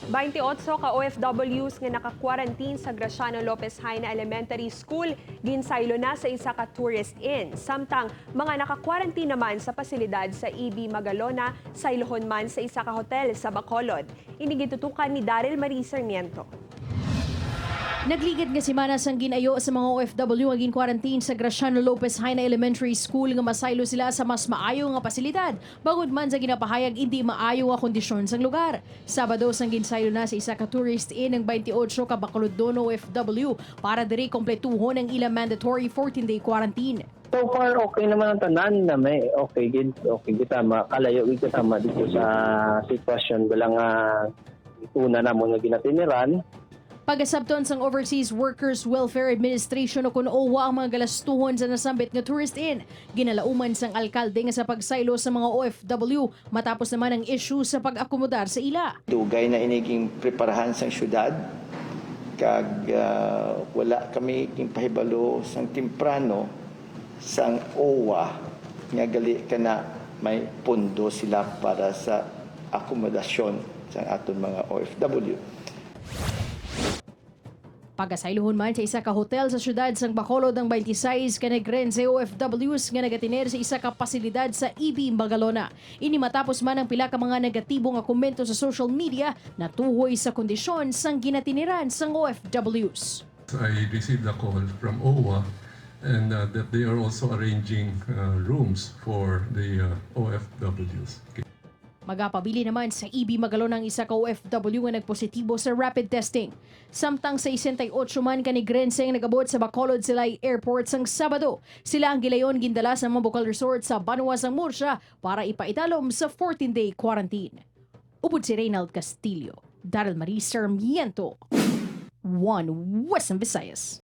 28 ka OFWs nga naka-quarantine sa Graciano Lopez High na Elementary School, ginsaylo na sa isa ka tourist inn. Samtang mga naka-quarantine naman sa pasilidad sa EB Magalona, saylohon man sa isa ka hotel sa Bacolod. Inigitutukan ni Daryl Marie Sarmiento. Nagligid nga semana sang ginayo sa mga OFW nga gin-quarantine sa Graciano Lopez High na Elementary School nga masaylo sila sa mas maayo nga pasilidad bagod man sa ginapahayag hindi maayo nga kondisyon sang lugar. Sabado sang ginsaylo na sa isa ka tourist inn ng 28 ka Bacolod OFW para diri kompletuhon ang ilang mandatory 14-day quarantine. So far, okay naman ang tanan na may okay kita makalayo kita dito sa sitwasyon bilang una na mo nga ginatiniran. Pagasabton sang Overseas Workers Welfare Administration o kun OWA ang mga galastuhon sa nasambit nga tourist inn. Ginalauman sang alkalde nga sa pagsaylo sa mga OFW matapos naman ang issue sa pag-akomodar sa ila. Dugay na iniging preparahan sang syudad kag wala kami king pahibalo sang timprano sang OWA nga gali kana may pondo sila para sa akomodasyon sang aton mga OFW. Pagasaylohon man sa isa ka hotel sa syudad sang Bacolod ang 26 ka nagrense OFWs nga nagatiner sa isa ka pasilidad sa EB Magalona. Ini matapos man ang pila ka mga negatibo nga komento sa social media na tuhoy sa kondisyon sang ginatiniran sang OFWs. I received a call from OWA and that they are also arranging rooms for the OFWs. Magapabili naman sa EB Magalona ang isa ka OFW nga nagpositibo sa rapid testing. Samtang sa 68 man ka ni Grense ang nagabot sa Bacolod City Airport sang Sabado. Sila ang gilayon gindala sa Mambukal Resort sa Banwa sang Murcia para ipaitalom sa 14-day quarantine. Ubod si Reynald Castillo, Daryl Marie Sarmiento, One Western Visayas.